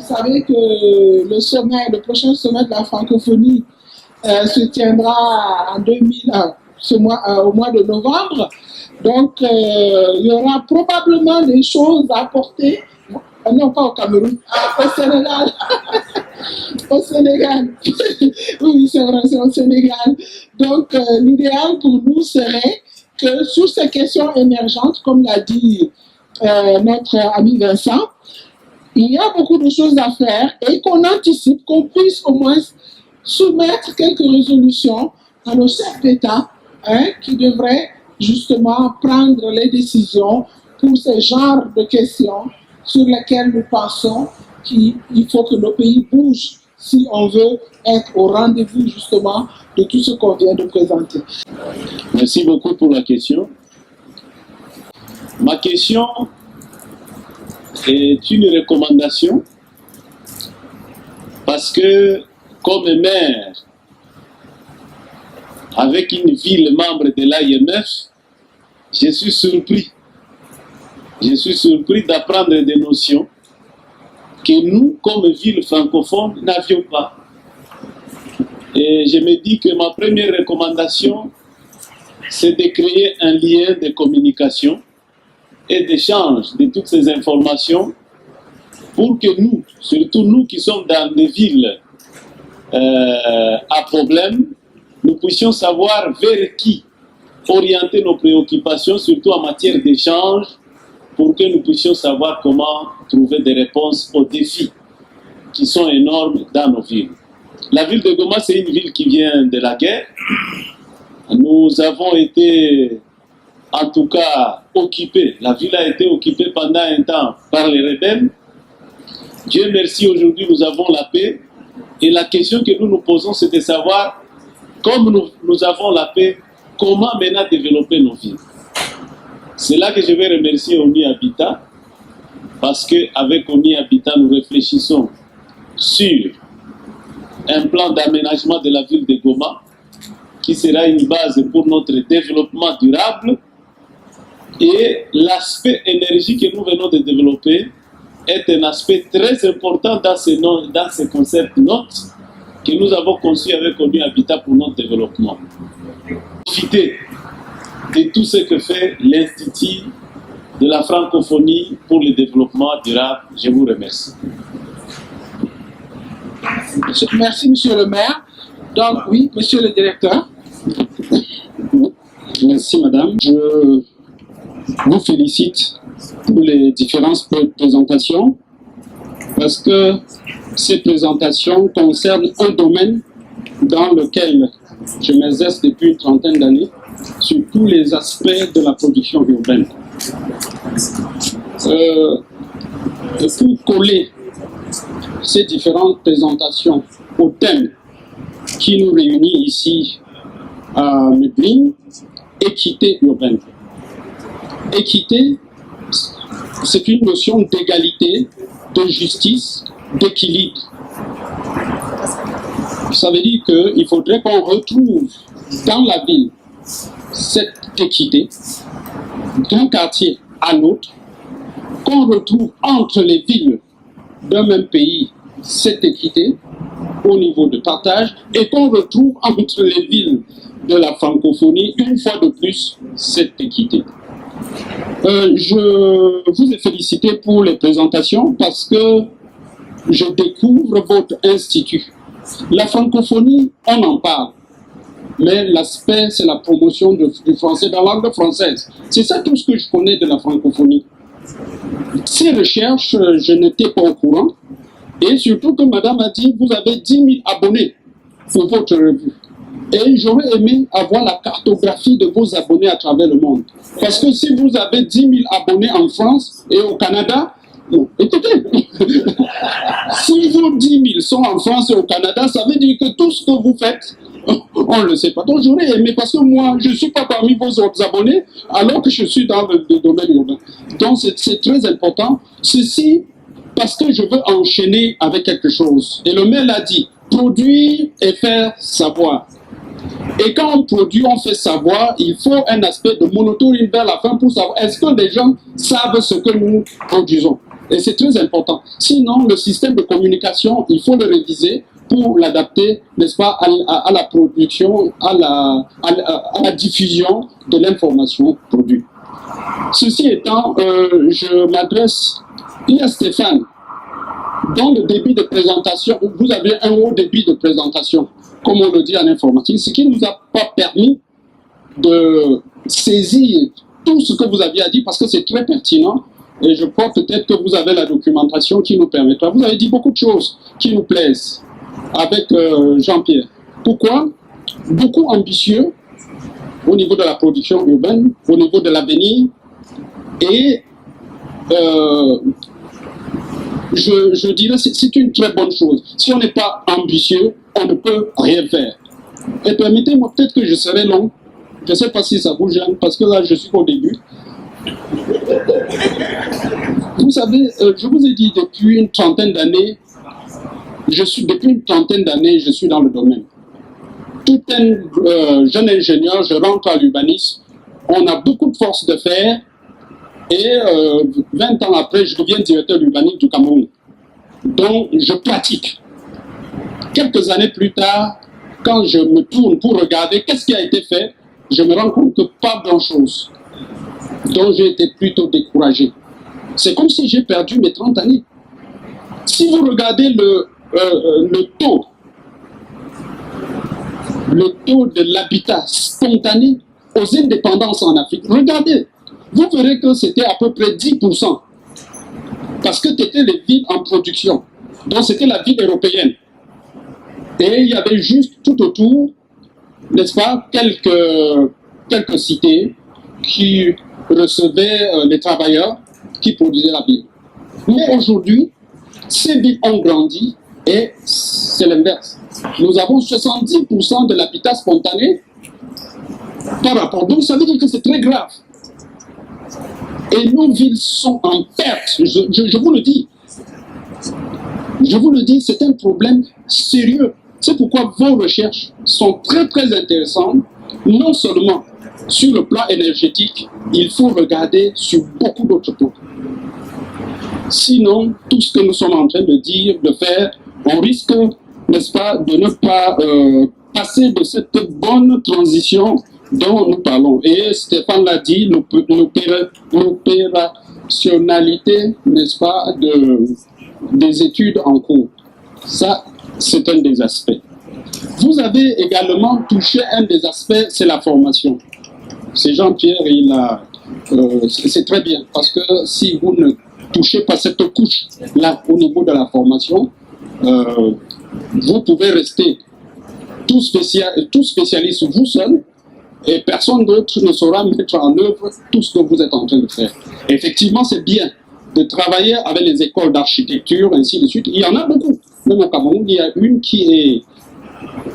savez que le prochain sommet de la francophonie se tiendra en 2001, au mois de novembre. Donc, il y aura probablement des choses à apporter. Non, pas au Cameroun, au Sénégal. Au Sénégal. Oui, c'est vrai, c'est au Sénégal. Donc, l'idéal pour nous serait que sur ces questions émergentes, comme l'a dit notre ami Vincent, il y a beaucoup de choses à faire et qu'on anticipe, qu'on puisse au moins soumettre quelques résolutions à nos chefs d'État qui devraient justement prendre les décisions pour ce genre de questions sur lesquelles nous pensons qu'il faut que nos pays bougent si on veut être au rendez-vous justement de tout ce qu'on vient de présenter. Merci beaucoup pour la question. Ma question est une recommandation parce que comme maire avec une ville membre de l'AIMF, je suis surpris. Je suis surpris d'apprendre des notions que nous, comme ville francophone, n'avions pas. Et je me dis que ma première recommandation, c'est de créer un lien de communication et d'échange de toutes ces informations pour que nous, surtout nous qui sommes dans des villes à problème, nous puissions savoir vers qui orienter nos préoccupations, surtout en matière d'échange, pour que nous puissions savoir comment trouver des réponses aux défis qui sont énormes dans nos villes. La ville de Goma, c'est une ville qui vient de la guerre. Nous avons été, en tout cas, occupés. La ville a été occupée pendant un temps par les rebelles. Dieu merci, aujourd'hui, nous avons la paix. Et la question que nous nous posons, c'est de savoir, comme nous avons la paix, comment maintenant développer nos villes. C'est là que je vais remercier ONU Habitat, parce qu'avec ONU Habitat, nous réfléchissons sur un plan d'aménagement de la ville de Goma, qui sera une base pour notre développement durable. Et l'aspect énergie que nous venons de développer est un aspect très important dans ce concept NOT que nous avons conçu avec ONU Habitat pour notre développement. Profitez de tout ce que fait l'Institut de la francophonie pour le développement durable. Je vous remercie. Merci, monsieur le maire. Donc, oui, monsieur le directeur. Merci, madame. Je vous félicite pour les différentes présentations parce que ces présentations concernent un domaine dans lequel je m'exerce depuis une trentaine d'années sur tous les aspects de la production urbaine. Pour coller ces différentes présentations au thème qui nous réunit ici à Medellín, équité urbaine. Équité, c'est une notion d'égalité, de justice, d'équilibre. Ça veut dire qu'il faudrait qu'on retrouve dans la ville cette équité d'un quartier à l'autre, qu'on retrouve entre les villes d'un même pays cette équité au niveau de partage et qu'on retrouve entre les villes de la francophonie une fois de plus cette équité. Je vous ai félicité pour les présentations parce que je découvre votre institut. La francophonie, on en parle, mais l'aspect, c'est la promotion du français dans la langue française. C'est ça tout ce que je connais de la francophonie. Ces recherches, je n'étais pas au courant, et surtout que madame a dit, vous avez 10 000 abonnés pour votre revue. Et j'aurais aimé avoir la cartographie de vos abonnés à travers le monde. Parce que si vous avez 10 000 abonnés en France et au Canada, non, écoutez, si vos 10 000 sont en France et au Canada, ça veut dire que tout ce que vous faites, on ne le sait pas. Donc j'aurais aimé, parce que moi, je ne suis pas parmi vos autres abonnés, alors que je suis dans le domaine urbain. Donc c'est très important. Ceci, parce que je veux enchaîner avec quelque chose. Et le maire l'a dit, produire et faire savoir. Et quand on produit, on fait savoir, il faut un aspect de monitoring vers la fin pour savoir est-ce que les gens savent ce que nous produisons. Et c'est très important. Sinon, le système de communication, il faut le réviser pour l'adapter, n'est-ce pas, à la production, à la diffusion de l'information produite. Ceci étant, je m'adresse, il y a Stéphane, dans le débit de présentation, vous avez un haut débit de présentation, comme on le dit en informatique, ce qui ne nous a pas permis de saisir tout ce que vous aviez à dire, parce que c'est très pertinent, et je crois peut-être que vous avez la documentation qui nous permettra. Vous avez dit beaucoup de choses qui nous plaisent avec Jean-Pierre. Pourquoi? Beaucoup ambitieux au niveau de la production urbaine, au niveau de l'avenir, et je dirais que c'est une très bonne chose. Si on n'est pas ambitieux, on ne peut rien faire. Et permettez-moi, peut-être que je serai long, je ne sais pas si ça vous gêne, parce que là, je suis au début. Vous savez, je vous ai dit, depuis une trentaine d'années, je suis dans le domaine. Tout un jeune ingénieur, je rentre à l'urbanisme, on a beaucoup de force de fer, et 20 ans après, je deviens directeur d'urbanisme du Cameroun. Donc, je pratique. Quelques années plus tard, quand je me tourne pour regarder qu'est-ce qui a été fait, je me rends compte que pas grand-chose. Donc, j'ai été plutôt découragé. C'est comme si j'ai perdu mes 30 années. Si vous regardez le taux de l'habitat spontané aux indépendances en Afrique, regardez, vous verrez que c'était à peu près 10%. Parce que c'était les villes en production. Donc, c'était la ville européenne. Et il y avait juste tout autour, n'est-ce pas, quelques cités qui recevaient les travailleurs qui produisaient la ville. Mais aujourd'hui, ces villes ont grandi et c'est l'inverse. Nous avons 70% de l'habitat spontané par rapport. Donc ça veut dire que c'est très grave. Et nos villes sont en perte. Je vous le dis. Je vous le dis, c'est un problème sérieux. C'est pourquoi vos recherches sont très très intéressantes, non seulement sur le plan énergétique, il faut regarder sur beaucoup d'autres points. Sinon, tout ce que nous sommes en train de dire, de faire, on risque, n'est-ce pas, de ne pas passer de cette bonne transition dont nous parlons. Et Stéphane l'a dit, l'opérationnalité, n'est-ce pas, des études en cours. Ça, c'est un des aspects. Vous avez également touché un des aspects, c'est la formation. C'est Jean-Pierre, c'est très bien, parce que si vous ne touchez pas cette couche-là au niveau de la formation, vous pouvez rester tout spécialiste vous seul, et personne d'autre ne saura mettre en œuvre tout ce que vous êtes en train de faire. Effectivement, c'est bien de travailler avec les écoles d'architecture, ainsi de suite. Il y en a beaucoup. Même au Cameroun, il y a une qui est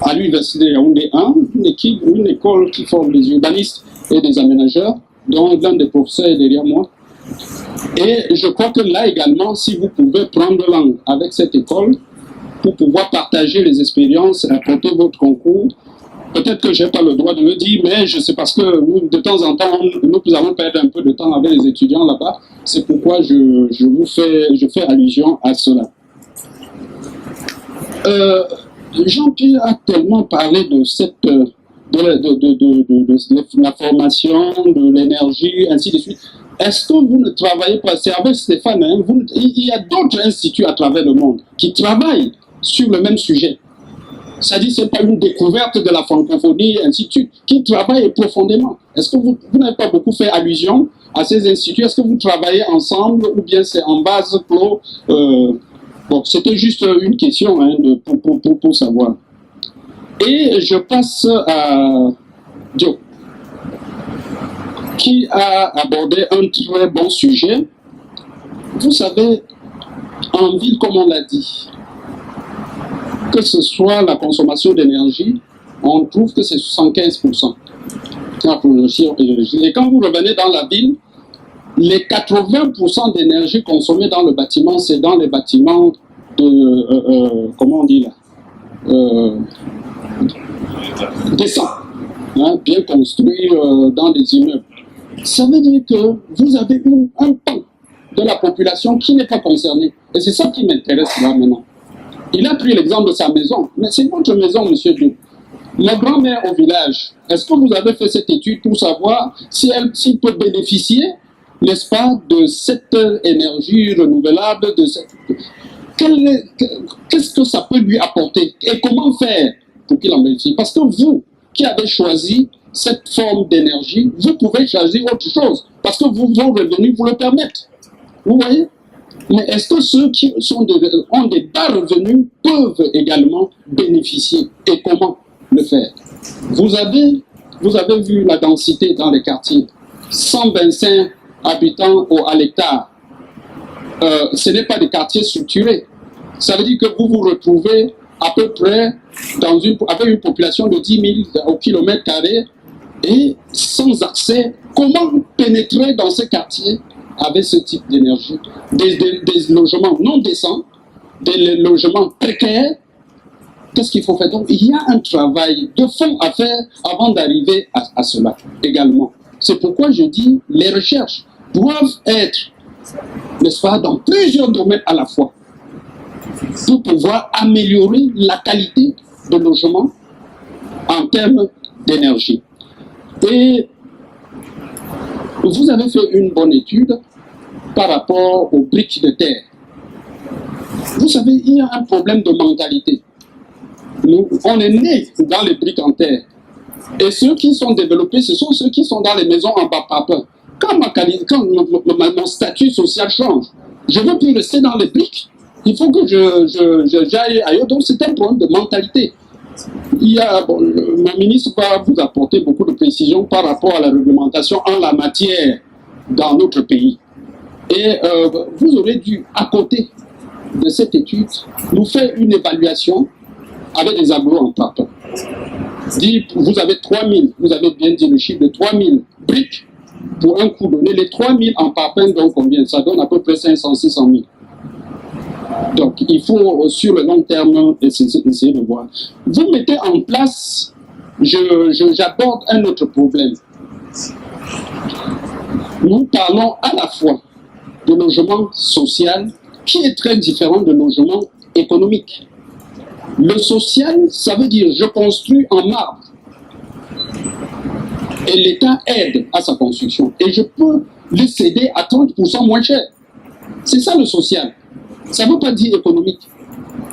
à l'université de Yaoundé 1, une école qui forme des urbanistes et des aménageurs, dont l'un des professeurs est derrière moi. Et je crois que là également, si vous pouvez prendre langue avec cette école pour pouvoir partager les expériences, apporter votre concours, peut-être que je n'ai pas le droit de le dire, mais je sais parce que nous, de temps en temps, nous avons perdu un peu de temps avec les étudiants là-bas. C'est pourquoi je fais allusion à cela. Jean-Pierre a tellement parlé de la formation, de l'énergie, ainsi de suite. Est-ce que vous ne travaillez pas, c'est avec Stéphane, hein, il y a d'autres instituts à travers le monde qui travaillent sur le même sujet. C'est-à-dire que ce n'est pas une découverte de la francophonie, ainsi de suite, qui travaillent profondément. Est-ce que vous n'avez pas beaucoup fait allusion à ces instituts? Est-ce que vous travaillez ensemble ou bien c'est en base clos? Bon, c'était juste une question hein, pour savoir. Et je passe à Dio, qui a abordé un très bon sujet. Vous savez, en ville, comme on l'a dit, que ce soit la consommation d'énergie, on trouve que c'est 75%. Et quand vous revenez dans la ville, les 80% d'énergie consommée dans le bâtiment, c'est dans les bâtiments comment on dit là, décents, hein, bien construits dans des immeubles. Ça veut dire que vous avez un pan de la population qui n'est pas concernée. Et c'est ça qui m'intéresse là maintenant. Il a pris l'exemple de sa maison. Mais c'est votre maison, monsieur Diop. La grand-mère au village, est-ce que vous avez fait cette étude pour savoir s'il peut bénéficier, n'est-ce pas, de cette énergie renouvelable, qu'est-ce que ça peut lui apporter et comment faire pour qu'il en bénéficie? Parce que vous, qui avez choisi cette forme d'énergie, vous pouvez choisir autre chose, parce que vos revenus vous le permettent. Vous voyez? Mais est-ce que ceux qui ont des bas revenus peuvent également bénéficier? Et comment le faire? Vous avez vu la densité dans les quartiers. 125 habitants à l'hectare. Ce n'est pas des quartiers structurés. Ça veut dire que vous vous retrouvez à peu près avec une population de 10 000 au kilomètre carré et sans accès. Comment pénétrer dans ces quartiers avec ce type d'énergie? Des logements non décents, des logements précaires. Qu'est-ce qu'il faut faire? Donc, il y a un travail de fond à faire avant d'arriver à cela également. C'est pourquoi je dis les recherches doivent être, n'est-ce pas, dans plusieurs domaines à la fois pour pouvoir améliorer la qualité de logement en termes d'énergie. Et vous avez fait une bonne étude par rapport aux briques de terre. Vous savez, il y a un problème de mentalité. On est né dans les briques en terre. Et ceux qui sont développés, ce sont ceux qui sont dans les maisons en bas papin. Quand mon statut social change, je ne veux plus rester dans les briques. Il faut que j'aille ailleurs. Donc c'est un problème de mentalité. Le ministre va vous apporter beaucoup de précisions par rapport à la réglementation en la matière dans notre pays. Et vous aurez dû, à côté de cette étude, nous faire une évaluation avec des agros en papin. Vous avez 3000, vous avez bien dit le chiffre de 3000 briques pour un coup donné. Les 3000 en papin, donc combien? Ça donne à peu près 500-600 000. Donc il faut sur le long terme essayer de voir. Vous mettez en place, j'aborde un autre problème. Nous parlons à la fois de logement social qui est très différent de logement économique. Le social, ça veut dire je construis en marbre et l'État aide à sa construction et je peux le céder à 30% moins cher. C'est ça le social. Ça ne veut pas dire économique.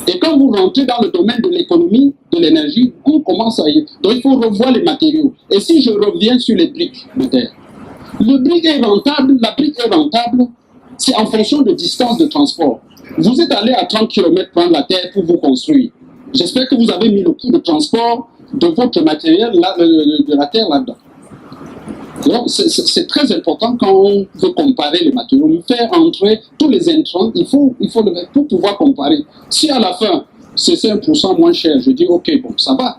Et quand vous rentrez dans le domaine de l'économie, de l'énergie, on commence à y... Donc il faut revoir les matériaux. Et si je reviens sur les briques de terre, le brique est rentable, la brique est rentable, c'est en fonction de distance de transport. Vous êtes allé à 30 km prendre la terre pour vous construire. J'espère que vous avez mis le coût de transport de votre matériel, de la terre là-dedans. Donc c'est très important quand on veut comparer les matériaux, faire entrer tous les intrants, il faut le faire pour pouvoir comparer. Si à la fin c'est 5% moins cher, je dis ok, bon, ça va.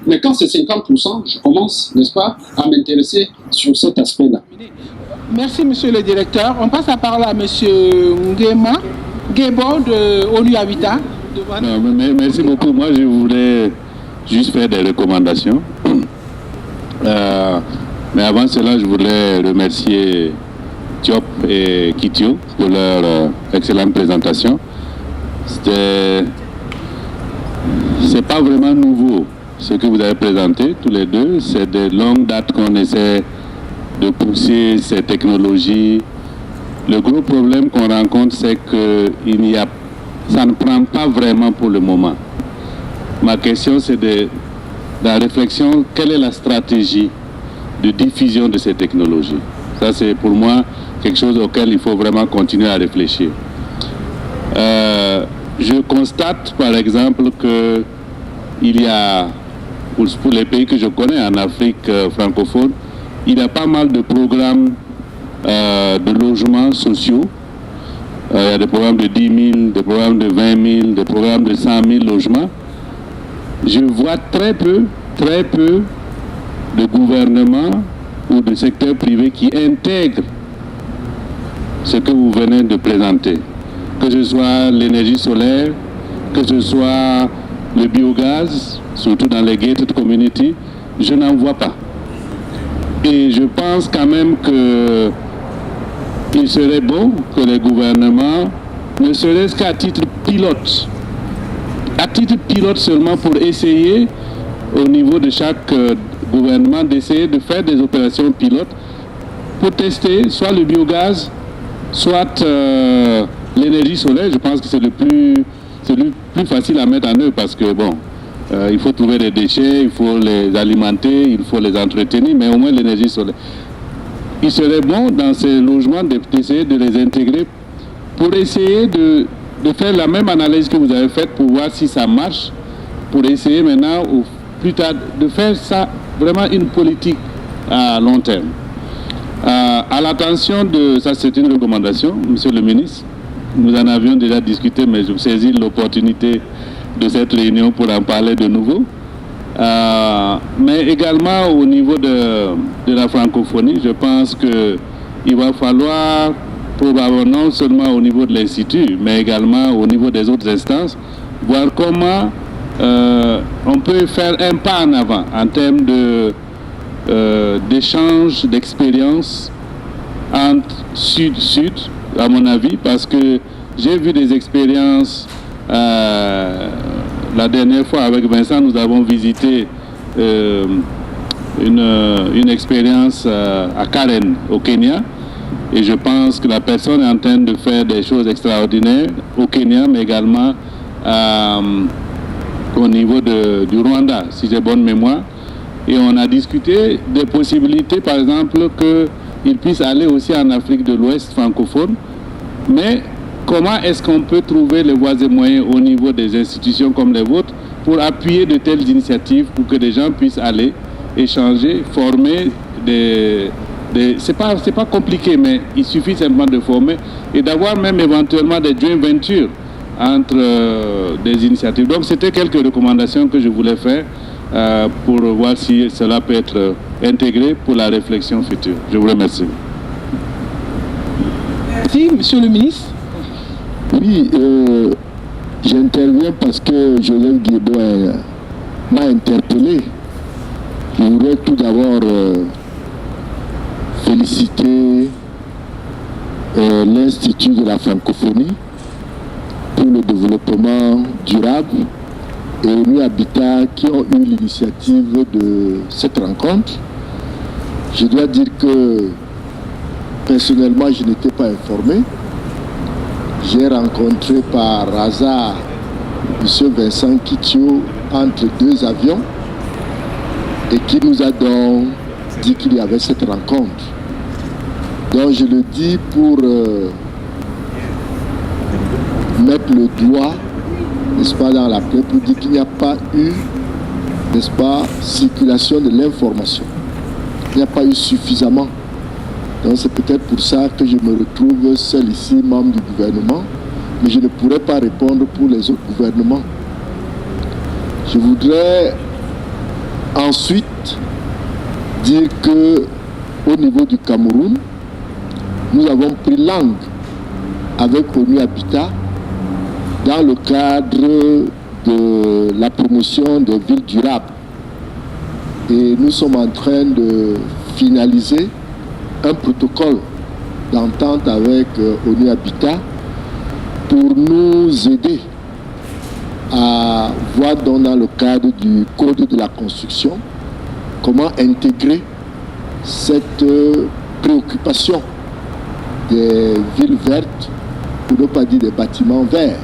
Mais quand c'est 50%, je commence, n'est-ce pas, à m'intéresser sur cet aspect-là. Merci, monsieur le directeur. On passe la parole à monsieur Ngebo de ONU Habitat. Non, merci beaucoup. Moi, je voulais juste faire des recommandations. Mais avant cela, je voulais remercier Diop et Kitio pour leur excellente présentation. C'est pas vraiment nouveau ce que vous avez présenté, tous les deux. C'est de longue date qu'on essaie de pousser ces technologies. Le gros problème qu'on rencontre, c'est que ça ne prend pas vraiment pour le moment. Ma question, c'est de la réflexion, quelle est la stratégie de diffusion de ces technologies? Ça, c'est pour moi quelque chose auquel il faut vraiment continuer à réfléchir. Je constate, par exemple, que il y a, pour les pays que je connais en Afrique francophone, il y a pas mal de programmes de logements sociaux. Il y a des programmes de 10 000, des programmes de 20 000, des programmes de 100 000 logements. Je vois très peu de gouvernements ou de secteur privé qui intègrent ce que vous venez de présenter. Que ce soit l'énergie solaire, que ce soit le biogaz, surtout dans les gated communities, je n'en vois pas. Et je pense quand même que il serait bon que les gouvernements, ne serait-ce qu'à titre pilote seulement pour essayer, au niveau de chaque gouvernement, d'essayer de faire des opérations pilotes pour tester soit le biogaz, soit l'énergie solaire. Je pense que c'est le plus facile à mettre en œuvre parce que bon, il faut trouver des déchets, il faut les alimenter, il faut les entretenir, mais au moins l'énergie solaire. Il serait bon dans ces logements d'essayer de les intégrer pour essayer de faire la même analyse que vous avez faite pour voir si ça marche, pour essayer maintenant ou plus tard de faire ça vraiment une politique à long terme. À l'attention de, ça c'est une recommandation, Monsieur le ministre, nous en avions déjà discuté, mais je saisis l'opportunité de cette réunion pour en parler de nouveau. Mais également au niveau de la francophonie, je pense qu'il va falloir probablement non seulement au niveau de l'Institut, mais également au niveau des autres instances, voir comment on peut faire un pas en avant en termes d'échange d'expériences entre Sud-Sud, à mon avis, parce que j'ai vu des expériences. La dernière fois avec Vincent, nous avons visité une expérience à Karen, au Kenya. Et je pense que la personne est en train de faire des choses extraordinaires au Kenya, mais également au niveau du Rwanda, si j'ai bonne mémoire. Et on a discuté des possibilités, par exemple, qu'il puisse aller aussi en Afrique de l'Ouest francophone. Mais comment est-ce qu'on peut trouver les voies et moyens au niveau des institutions comme les vôtres pour appuyer de telles initiatives pour que des gens puissent aller échanger, former c'est pas compliqué, mais il suffit simplement de former et d'avoir même éventuellement des joint ventures entre des initiatives. Donc c'était quelques recommandations que je voulais faire pour voir si cela peut être intégré pour la réflexion future. Je vous remercie. Merci, Monsieur le ministre. Oui, j'interviens parce que Joseph Guébo m'a interpellé. Je voudrais tout d'abord féliciter l'Institut de la francophonie pour le développement durable et l'ONU Habitat qui ont eu l'initiative de cette rencontre. Je dois dire que personnellement, je n'étais pas informé. J'ai rencontré par hasard M. Vincent Kitio entre deux avions et qui nous a donc dit qu'il y avait cette rencontre. Donc je le dis pour mettre le doigt, n'est-ce pas, dans la plaie, pour dire qu'il n'y a pas eu, n'est-ce pas, circulation de l'information. Il n'y a pas eu suffisamment. Donc c'est peut-être pour ça que je me retrouve seul ici, membre du gouvernement, mais je ne pourrais pas répondre pour les autres gouvernements. Je voudrais ensuite dire que au niveau du Cameroun, nous avons pris langue avec ONU Habitat dans le cadre de la promotion des villes durables. Et nous sommes en train de finaliser un protocole d'entente avec ONU Habitat pour nous aider à voir dans le cadre du code de la construction comment intégrer cette préoccupation des villes vertes, pour ne pas dire des bâtiments verts.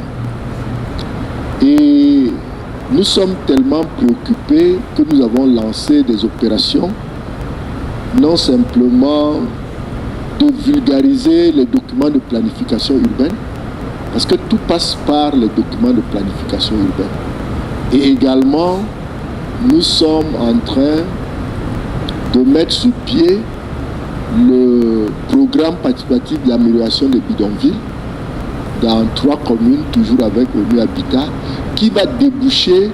Et nous sommes tellement préoccupés que nous avons lancé des opérations, non simplement de vulgariser les documents de planification urbaine, parce que tout passe par les documents de planification urbaine. Et également, nous sommes en train de mettre sur pied le programme participatif d'amélioration des bidonvilles dans 3 communes, toujours avec ONU Habitat, qui va déboucher,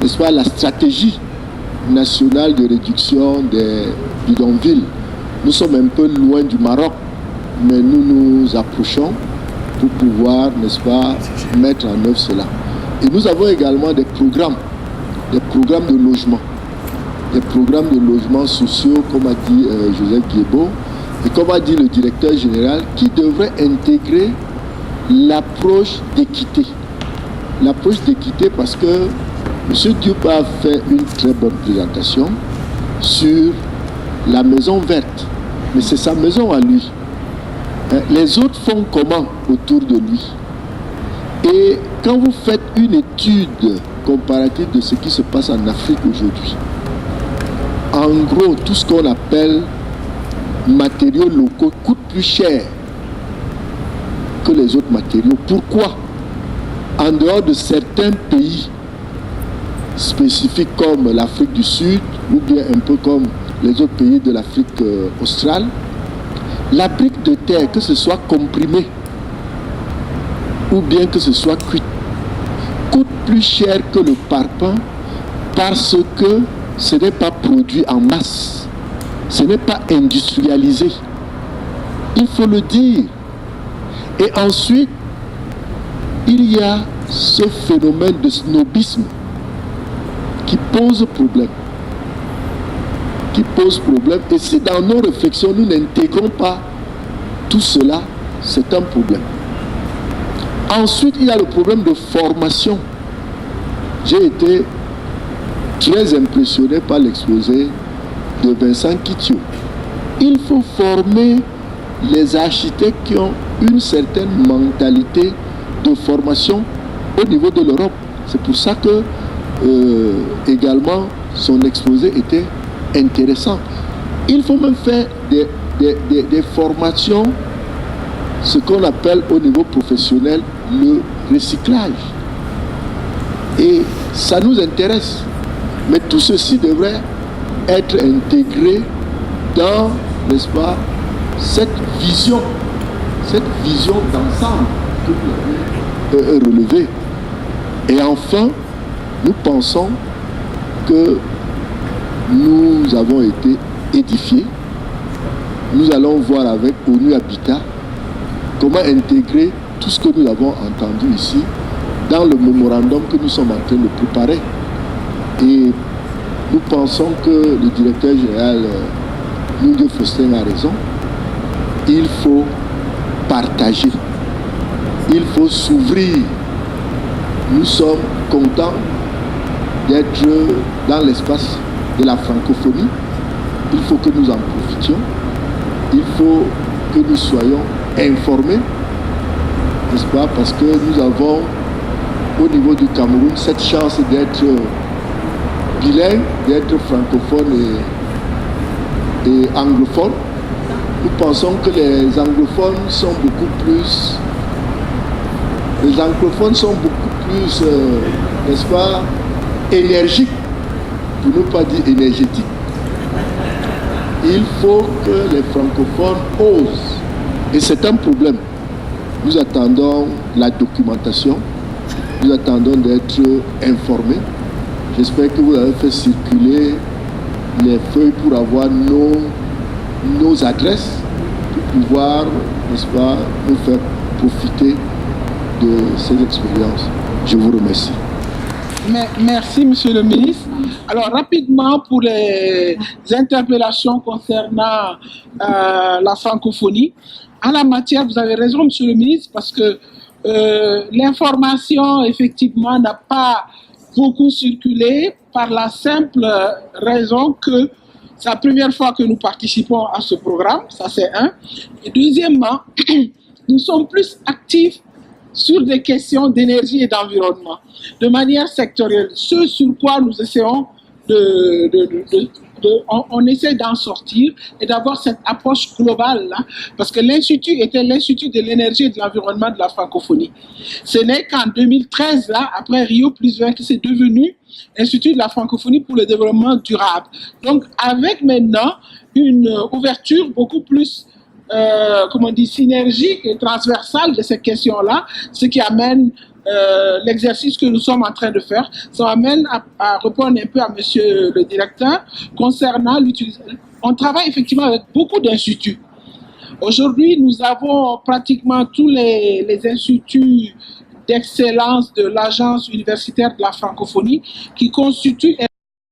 n'est-ce pas, la stratégie nationale de réduction des bidonvilles. Nous sommes un peu loin du Maroc, mais nous nous approchons pour pouvoir, n'est-ce pas, mettre en œuvre cela. Et nous avons également des programmes de logement. Des programmes de logements sociaux, comme a dit Joseph Guébo, et comme a dit le directeur général, qui devrait intégrer l'approche d'équité. L'approche d'équité parce que M. Diop a fait une très bonne présentation sur la maison verte. Mais c'est sa maison à lui. Les autres font comment autour de lui? Et quand vous faites une étude comparative de ce qui se passe en Afrique aujourd'hui, en gros, tout ce qu'on appelle matériaux locaux coûte plus cher que les autres matériaux. Pourquoi? En dehors de certains pays spécifiques comme l'Afrique du Sud ou bien un peu comme les autres pays de l'Afrique australe, la brique de terre, que ce soit comprimée ou bien que ce soit cuite, coûte plus cher que le parpaing parce que ce n'est pas produit en masse, ce n'est pas industrialisé. Il faut le dire. Et ensuite, il y a ce phénomène de snobisme qui pose problème. Et si dans nos réflexions, nous n'intégrons pas tout cela, c'est un problème. Ensuite, il y a le problème de formation. J'ai été très impressionné par l'exposé de Vincent Kitio. Il faut former les architectes qui ont une certaine mentalité de formation au niveau de l'Europe. C'est pour ça que également son exposé était intéressant. Il faut même faire des formations, ce qu'on appelle au niveau professionnel le recyclage. Et ça nous intéresse. Mais tout ceci devrait être intégré dans, n'est-ce pas, cette vision d'ensemble que vous avez relevée. Et enfin, nous pensons que nous avons été édifiés. Nous allons voir avec ONU Habitat comment intégrer tout ce que nous avons entendu ici dans le mémorandum que nous sommes en train de préparer. Et nous pensons que le directeur général Nunge Faustin a raison. Il faut partager. Il faut s'ouvrir. Nous sommes contents d'être dans l'espace de la francophonie. Il faut que nous en profitions. Il faut que nous soyons informés, n'est-ce pas? Parce que nous avons au niveau du Cameroun cette chance d'être bilingue, d'être francophone et anglophone. Nous pensons que les anglophones sont beaucoup plus, n'est-ce pas, énergiques, pour ne pas dire énergétiques. Il faut que les francophones osent. Et c'est un problème. Nous attendons la documentation. Nous attendons d'être informés. J'espère que vous avez fait circuler les feuilles pour avoir nos adresses, pour pouvoir, n'est-ce pas, nous faire profiter de ces expériences. Je vous remercie. Merci, Monsieur le ministre. Alors, rapidement, pour les interpellations concernant la francophonie, en la matière, vous avez raison, Monsieur le ministre, parce que l'information, effectivement, n'a pas beaucoup circulé par la simple raison que c'est la première fois que nous participons à ce programme, ça c'est un. Et deuxièmement, nous sommes plus actifs sur des questions d'énergie et d'environnement, de manière sectorielle. Ce sur quoi nous essayons on essaie d'en sortir et d'avoir cette approche globale là, parce que l'Institut était l'Institut de l'énergie et de l'environnement de la francophonie. Ce n'est qu'en 2013, là, après Rio+20, que c'est devenu Institut de la francophonie pour le développement durable. Donc, avec maintenant une ouverture beaucoup plus synergique et transversale de ces questions-là, ce qui amène l'exercice que nous sommes en train de faire, ça amène à répondre un peu à monsieur le directeur concernant l'utilisation. On travaille effectivement avec beaucoup d'instituts. Aujourd'hui, nous avons pratiquement tous les instituts d'excellence de l'Agence universitaire de la francophonie qui constituent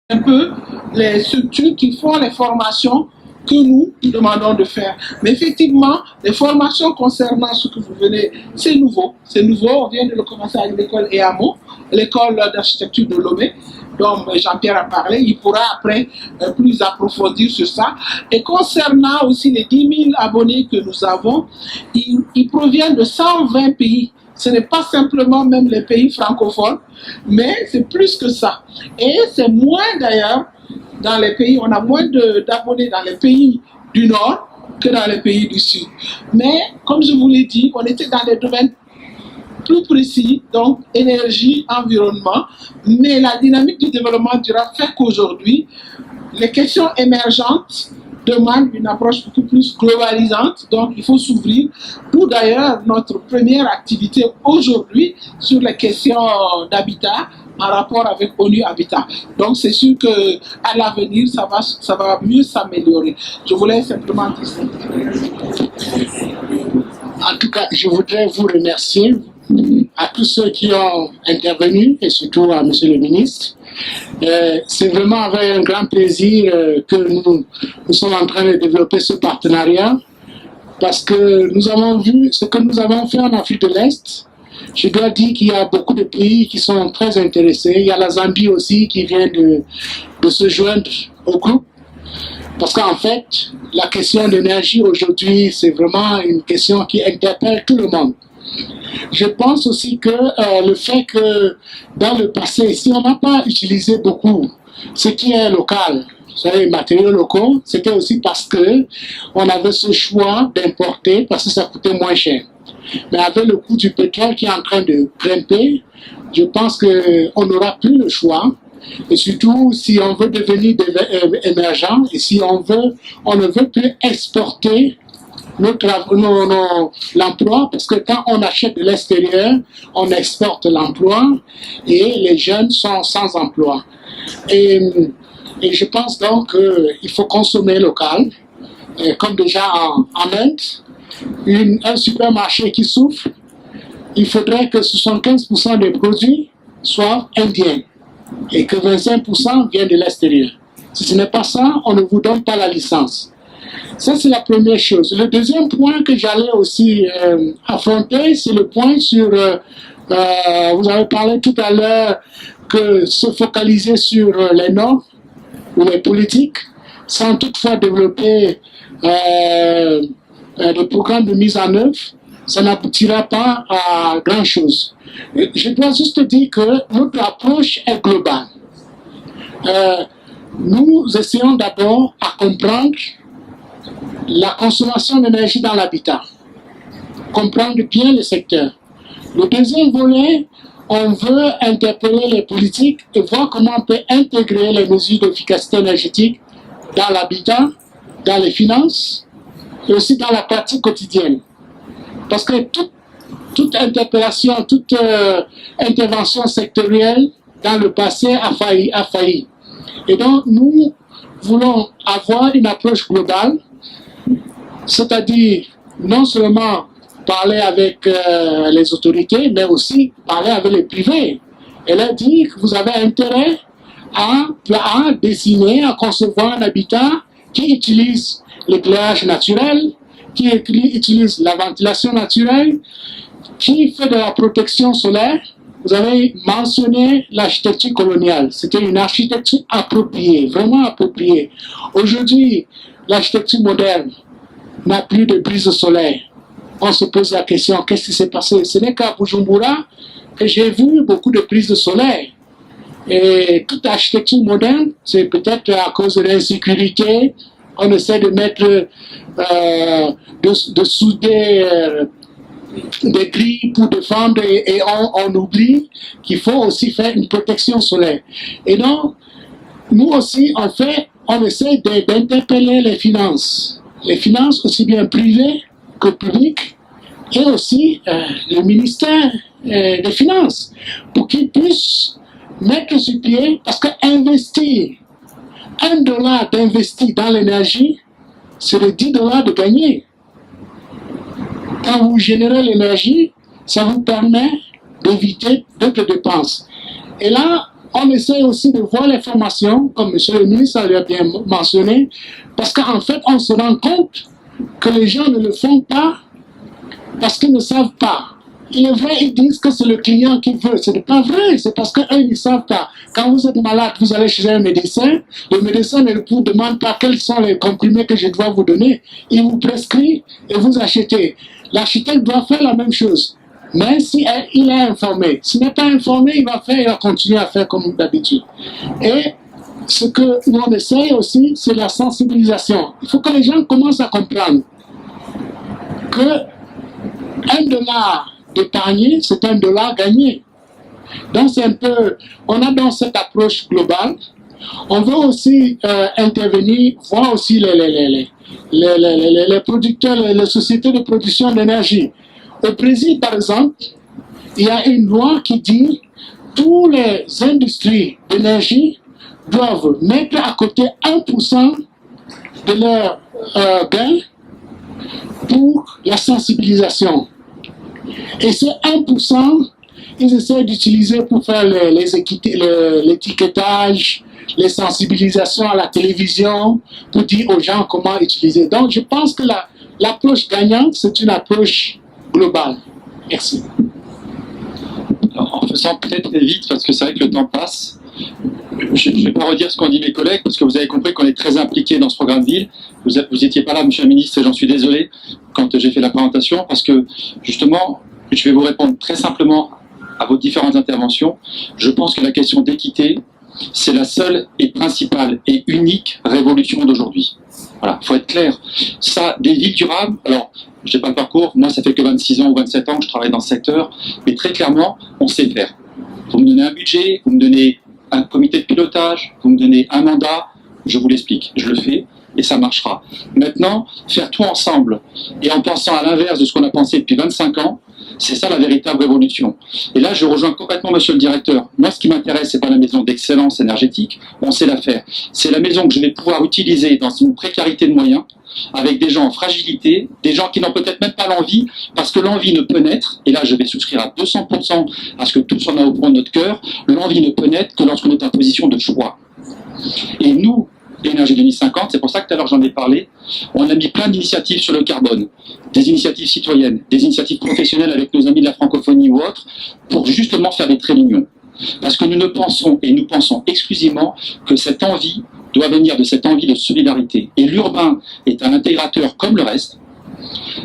un peu les structures qui font les formations que nous demandons de faire. Mais effectivement, les formations concernant ce que vous venez, c'est nouveau. C'est nouveau, on vient de le commencer à l'école EAMO, l'école d'architecture de Lomé, dont Jean-Pierre a parlé. Il pourra après plus approfondir sur ça. Et concernant aussi les 10 000 abonnés que nous avons, ils proviennent de 120 pays. Ce n'est pas simplement même les pays francophones, mais c'est plus que ça. Et c'est moins d'ailleurs dans les pays, on a moins d'abonnés dans les pays du Nord que dans les pays du Sud. Mais comme je vous l'ai dit, on était dans des domaines plus précis, donc énergie, environnement, mais la dynamique du développement durable fait qu'aujourd'hui, les questions émergentes demande une approche beaucoup plus globalisante, donc il faut s'ouvrir. D'où d'ailleurs notre première activité aujourd'hui sur les questions d'habitat en rapport avec ONU Habitat. Donc c'est sûr qu'à l'avenir, ça va mieux s'améliorer. Je voulais simplement dire ça. En tout cas, je voudrais vous remercier à tous ceux qui ont intervenu et surtout à Monsieur le ministre. C'est vraiment avec un grand plaisir que nous sommes en train de développer ce partenariat parce que nous avons vu ce que nous avons fait en Afrique de l'Est. Je dois dire qu'il y a beaucoup de pays qui sont très intéressés. Il y a la Zambie aussi qui vient de se joindre au groupe. Parce qu'en fait, la question d'énergie aujourd'hui, c'est vraiment une question qui interpelle tout le monde. Je pense aussi que le fait que dans le passé, si on n'a pas utilisé beaucoup ce qui est local, vous savez, les matériaux locaux, c'était aussi parce que on avait ce choix d'importer parce que ça coûtait moins cher. Mais avec le coût du pétrole qui est en train de grimper, je pense qu'on n'aura plus le choix. Et surtout, si on veut devenir émergent et si on ne veut plus exporter l'emploi, parce que quand on achète de l'extérieur, on exporte l'emploi et les jeunes sont sans emploi. Et je pense donc qu'il faut consommer local, comme déjà en Inde, un supermarché qui souffre, il faudrait que 75% des produits soient indiens et que 25% viennent de l'extérieur. Si ce n'est pas ça, on ne vous donne pas la licence. Ça, c'est la première chose. Le deuxième point que j'allais aussi affronter, c'est le point sur... vous avez parlé tout à l'heure que se focaliser sur les normes ou les politiques, sans toutefois développer des programmes de mise en œuvre, ça n'aboutira pas à grand-chose. Je dois juste dire que notre approche est globale. Nous essayons d'abord à comprendre la consommation d'énergie dans l'habitat, comprendre bien le secteur. Le deuxième volet, on veut interpeller les politiques et voir comment on peut intégrer les mesures d'efficacité énergétique dans l'habitat, dans les finances et aussi dans la pratique quotidienne. Parce que toute interpellation, toute intervention sectorielle dans le passé a failli. Et donc, nous voulons avoir une approche globale, c'est-à-dire non seulement parler avec les autorités, mais aussi parler avec les privés. Et leur dire que vous avez intérêt à dessiner, à concevoir un habitat qui utilise l'éclairage naturel, qui utilise la ventilation naturelle, qui fait de la protection solaire. Vous avez mentionné l'architecture coloniale. C'était une architecture appropriée, vraiment appropriée. Aujourd'hui, l'architecture moderne n'a plus de brise solaire. On se pose la question, qu'est-ce qui s'est passé? Ce n'est qu'à Bujumbura que j'ai vu beaucoup de prises solaires. Et toute architecture moderne, c'est peut-être à cause de l'insécurité. On essaie de mettre, de souder des grilles pour défendre et on oublie qu'il faut aussi faire une protection solaire. Et donc, nous aussi, on essaie d'interpeller les finances aussi bien privées que publiques, et aussi le ministère des Finances, pour qu'ils puissent mettre sur pied, parce qu'investir, $1 d'investi dans l'énergie, c'est le $10 de gagner. Quand vous générez l'énergie, ça vous permet d'éviter d'autres dépenses. Et là, on essaie aussi de voir les formations, comme M. le ministre l'a bien mentionné, parce qu'en fait, on se rend compte que les gens ne le font pas parce qu'ils ne savent pas. Il est vrai, ils disent que c'est le client qui veut. Ce n'est pas vrai, c'est parce qu'eux, ils ne savent pas. Quand vous êtes malade, vous allez chez un médecin, le médecin ne vous demande pas quels sont les comprimés que je dois vous donner. Il vous prescrit et vous achetez. L'architecte doit faire la même chose. Mais si il est informé, s'il n'est pas informé, il va continuer à faire comme d'habitude. Et ce que nous on essaye aussi, c'est la sensibilisation. Il faut que les gens commencent à comprendre que $1 d'épargner, c'est $1 gagné. Donc c'est un peu, on a dans cette approche globale. On veut aussi intervenir, voir aussi les producteurs, les sociétés de production d'énergie. Au Brésil, par exemple, il y a une loi qui dit que toutes les industries d'énergie doivent mettre à côté 1% de leurs gains pour la sensibilisation. Et ce 1%, ils essaient d'utiliser pour faire l'étiquetage, les sensibilisations à la télévision, pour dire aux gens comment utiliser. Donc je pense que l'approche gagnante, c'est une approche globale. Merci. Alors, en faisant peut-être très vite, parce que c'est vrai que le temps passe, je ne vais pas redire ce qu'ont dit mes collègues, parce que vous avez compris qu'on est très impliqués dans ce programme ville. Vous n'étiez pas là, monsieur le ministre, et j'en suis désolé, quand j'ai fait la présentation, parce que, justement, je vais vous répondre très simplement à vos différentes interventions. Je pense que la question d'équité, c'est la seule et principale et unique révolution d'aujourd'hui. Voilà, il faut être clair. Ça, des villes durables, alors, je n'ai pas le parcours, moi ça fait que 26 ans ou 27 ans que je travaille dans ce secteur, mais très clairement, on sait faire. Vous me donnez un budget, vous me donnez un comité de pilotage, vous me donnez un mandat, je vous l'explique, je le fais et ça marchera. Maintenant, faire tout ensemble et en pensant à l'inverse de ce qu'on a pensé depuis 25 ans, c'est ça la véritable révolution. Et là, je rejoins complètement monsieur le directeur. Moi, ce qui m'intéresse, c'est pas la maison d'excellence énergétique, on sait la faire. C'est la maison que je vais pouvoir utiliser dans une précarité de moyens, avec des gens en fragilité, des gens qui n'ont peut-être même pas l'envie, parce que l'envie ne peut naître, et là je vais souscrire à 200% à ce que tous on a au fond de notre cœur, l'envie ne peut naître que lorsqu'on est en position de choix. Et nous, l'énergie 2050, c'est pour ça que tout à l'heure j'en ai parlé, on a mis plein d'initiatives sur le carbone, des initiatives citoyennes, des initiatives professionnelles avec nos amis de la francophonie ou autres, pour justement faire des traits d'union. Parce que nous pensons exclusivement que cette envie doit venir de cette envie de solidarité. Et l'urbain est un intégrateur comme le reste,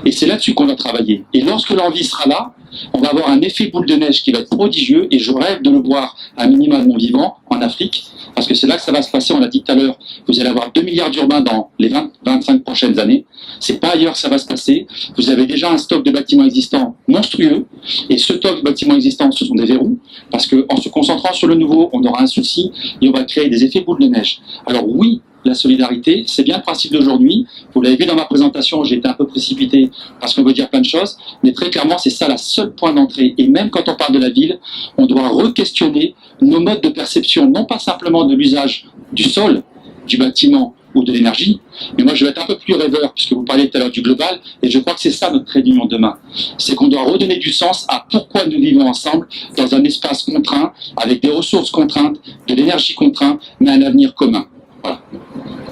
et c'est là-dessus qu'on va travailler. Et lorsque l'envie sera là, on va avoir un effet boule de neige qui va être prodigieux, et je rêve de le voir à minima de mon vivant en Afrique, parce que c'est là que ça va se passer. On l'a dit tout à l'heure, vous allez avoir 2 milliards d'urbains dans les 20-25 prochaines années. C'est pas ailleurs que ça va se passer. Vous avez déjà un stock de bâtiments existants monstrueux, et ce stock de bâtiments existants, ce sont des verrous, parce qu'en se concentrant sur le nouveau, on aura un souci, et on va créer des effets boule de neige. Alors oui, la solidarité, c'est bien le principe d'aujourd'hui. Vous l'avez vu dans ma présentation, j'ai été un peu précipité parce qu'on veut dire plein de choses, mais très clairement, c'est ça la seule point d'entrée. Et même quand on parle de la ville, on doit re-questionner nos modes de perception, non pas simplement de l'usage du sol, du bâtiment ou de l'énergie, mais moi je vais être un peu plus rêveur, puisque vous parliez tout à l'heure du global, et je crois que c'est ça notre trait d'union demain. C'est qu'on doit redonner du sens à pourquoi nous vivons ensemble dans un espace contraint, avec des ressources contraintes, de l'énergie contrainte, mais un avenir commun. Voilà.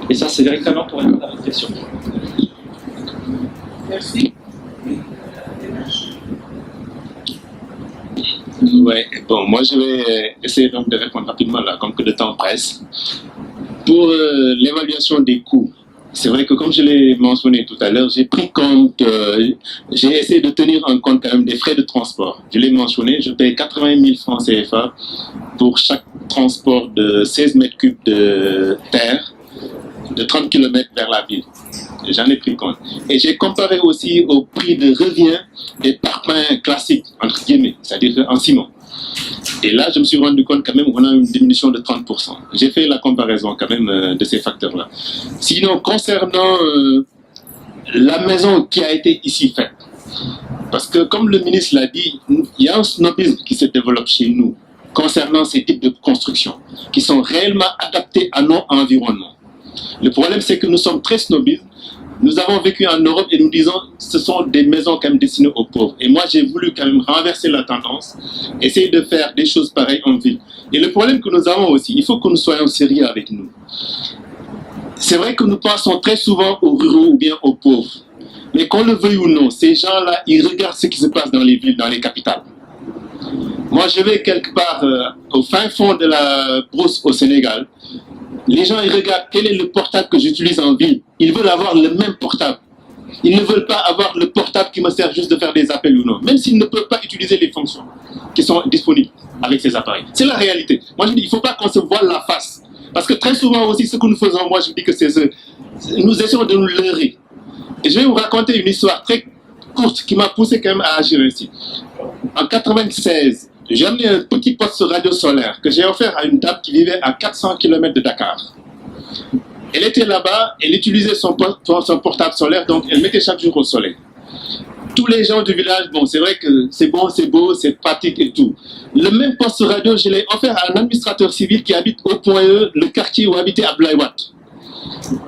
Et ça, c'est véritablement pour répondre à votre question. Merci. Ouais, bon, moi je vais essayer donc de répondre rapidement là, comme que le temps presse. Pour l'évaluation des coûts, c'est vrai que comme je l'ai mentionné tout à l'heure, j'ai pris compte, j'ai essayé de tenir en compte quand même des frais de transport. Je l'ai mentionné, je paye 80 000 francs CFA pour chaque transport de 16 mètres cubes de terre de 30 km vers la ville. J'en ai pris compte. Et j'ai comparé aussi au prix de revient des parpaings classiques, entre guillemets, c'est-à-dire en ciment. Et là, je me suis rendu compte quand même qu'on a une diminution de 30%. J'ai fait la comparaison quand même de ces facteurs-là. Sinon, concernant la maison qui a été ici faite, parce que comme le ministre l'a dit, il y a un snobisme qui se développe chez nous concernant ces types de constructions qui sont réellement adaptés à notre environnement. Le problème, c'est que nous sommes très snobistes. Nous avons vécu en Europe et nous disons ce sont des maisons quand même destinées aux pauvres. Et moi, j'ai voulu quand même renverser la tendance, essayer de faire des choses pareilles en ville. Et le problème que nous avons aussi, il faut que nous soyons sérieux avec nous. C'est vrai que nous pensons très souvent aux ruraux ou bien aux pauvres. Mais qu'on le veuille ou non, ces gens-là, ils regardent ce qui se passe dans les villes, dans les capitales. Moi, je vais quelque part au fin fond de la brousse au Sénégal. Les gens, ils regardent quel est le portable que j'utilise en ville. Ils veulent avoir le même portable. Ils ne veulent pas avoir le portable qui me sert juste de faire des appels ou non. Même s'ils ne peuvent pas utiliser les fonctions qui sont disponibles avec ces appareils. C'est la réalité. Moi, je dis, il ne faut pas qu'on se voile la face. Parce que très souvent aussi, ce que nous faisons, moi, je dis que c'est nous essayons de nous leurrer. Et je vais vous raconter une histoire très courte qui m'a poussé quand même à agir ainsi. En 1996, j'ai amené un petit poste radio solaire que j'ai offert à une dame qui vivait à 400 km de Dakar. Elle était là-bas, elle utilisait son portable solaire, donc elle mettait chaque jour au soleil. Tous les gens du village, bon, c'est vrai que c'est bon, c'est beau, c'est pratique et tout. Le même poste radio, je l'ai offert à un administrateur civil qui habite au Point E, le quartier où habitait Abdoulaye Wade.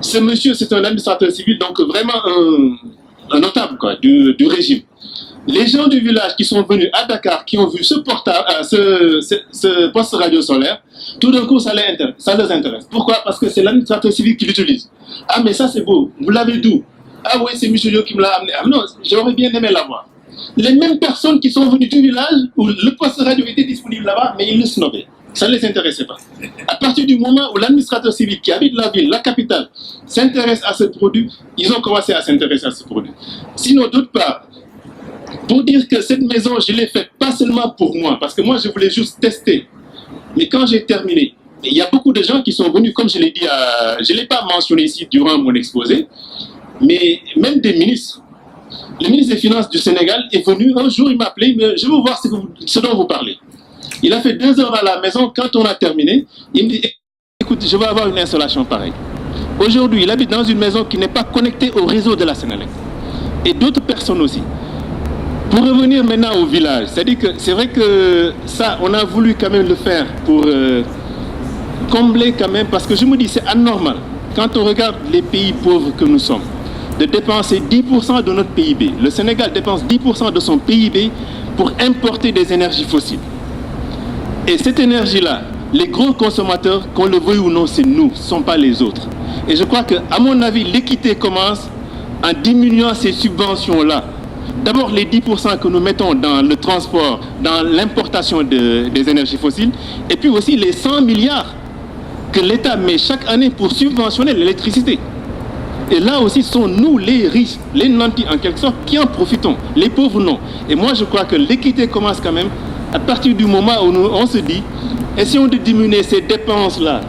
Ce monsieur, c'est un administrateur civil, donc vraiment un notable quoi, du régime. Les gens du village qui sont venus à Dakar, qui ont vu ce poste radio solaire, tout d'un coup, ça les intéresse. Pourquoi? Parce que c'est l'administrateur civil qui l'utilise. Ah, mais ça, c'est beau. Vous l'avez d'où? Ah oui, c'est M. Dio qui me l'a amené. Ah non, j'aurais bien aimé l'avoir. Les mêmes personnes qui sont venues du village où le poste radio était disponible là-bas, mais ils le snobbaient. Ça ne les intéressait pas. À partir du moment où l'administrateur civil qui habite la ville, la capitale, s'intéresse à ce produit, ils ont commencé à s'intéresser à ce produit. Sinon, d'autre part, pour dire que cette maison, je l'ai faite pas seulement pour moi, parce que moi, je voulais juste tester. Mais quand j'ai terminé, il y a beaucoup de gens qui sont venus, comme je l'ai dit, je ne l'ai pas mentionné ici durant mon exposé, mais même des ministres. Le ministre des Finances du Sénégal est venu, un jour il m'a appelé, mais je veux voir ce dont vous parlez. Il a fait 2 heures à la maison, quand on a terminé, il me dit, écoute, je vais avoir une installation pareille. Aujourd'hui, il habite dans une maison qui n'est pas connectée au réseau de la Sénélec. Et d'autres personnes aussi. Pour revenir maintenant au village, c'est-à-dire que c'est vrai que ça, on a voulu quand même le faire pour combler quand même, parce que je me dis, c'est anormal. Quand on regarde les pays pauvres que nous sommes, de dépenser 10% de notre PIB. Le Sénégal dépense 10% de son PIB pour importer des énergies fossiles. Et cette énergie-là, les gros consommateurs, qu'on le veuille ou non, c'est nous, ce ne sont pas les autres. Et je crois qu'à mon avis, l'équité commence en diminuant ces subventions-là. D'abord, les 10% que nous mettons dans le transport, dans l'importation des énergies fossiles, et puis aussi les 100 milliards que l'État met chaque année pour subventionner l'électricité. Et là aussi, ce sont nous, les riches, les nantis en quelque sorte, qui en profitons. Les pauvres, non. Et moi, je crois que l'équité commence quand même à partir du moment où on se dit, essayons de diminuer ces dépenses-là,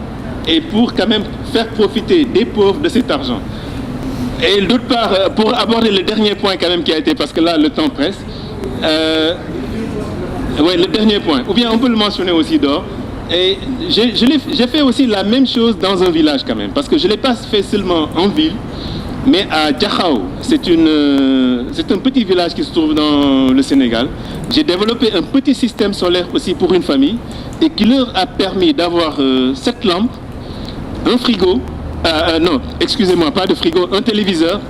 et pour quand même faire profiter des pauvres de cet argent. Et d'autre part, pour aborder le dernier point quand même qui a été, parce que là, le temps presse, oui, le dernier point, ou bien on peut le mentionner aussi d'or. Et j'ai fait aussi la même chose dans un village quand même, parce que je ne l'ai pas fait seulement en ville, mais à Diakhao. C'est un petit village qui se trouve dans le Sénégal. J'ai développé un petit système solaire aussi pour une famille, et qui leur a permis d'avoir 7 lampes, un frigo, non, excusez-moi, pas de frigo, un téléviseur,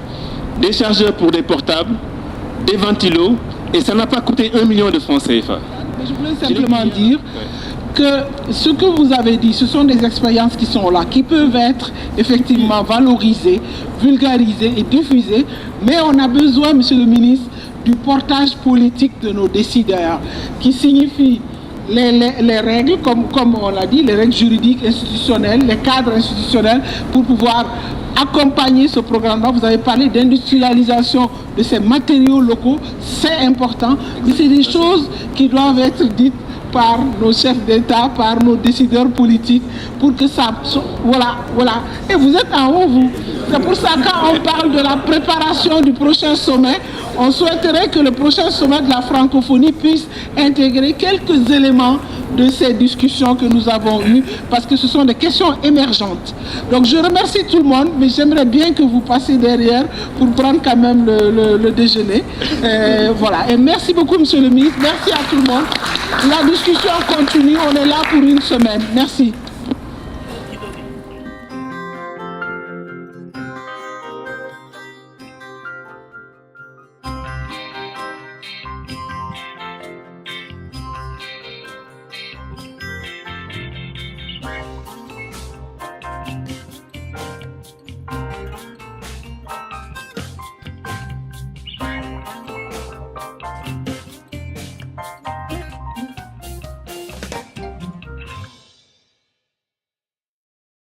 des chargeurs pour des portables, des ventilos, et ça n'a pas coûté 1 million de francs CFA. Je voulais simplement dire que ce que vous avez dit, ce sont des expériences qui sont là, qui peuvent être effectivement valorisées, vulgarisées et diffusées, mais on a besoin, Monsieur le ministre, du portage politique de nos décideurs, qui signifie les règles, comme on l'a dit, les règles juridiques, institutionnelles, les cadres institutionnels, pour pouvoir accompagner ce programme-là. Vous avez parlé d'industrialisation de ces matériaux locaux, c'est important, mais c'est des choses qui doivent être dites par nos chefs d'État, par nos décideurs politiques, pour que ça... Voilà. Et vous êtes en haut, vous. C'est pour ça, quand on parle de la préparation du prochain sommet, on souhaiterait que le prochain sommet de la francophonie puisse intégrer quelques éléments de ces discussions que nous avons eues, parce que ce sont des questions émergentes. Donc je remercie tout le monde, mais j'aimerais bien que vous passiez derrière pour prendre quand même le déjeuner. Voilà. Et merci beaucoup, Monsieur le ministre. Merci à tout le monde. La discussion continue. On est là pour une semaine. Merci.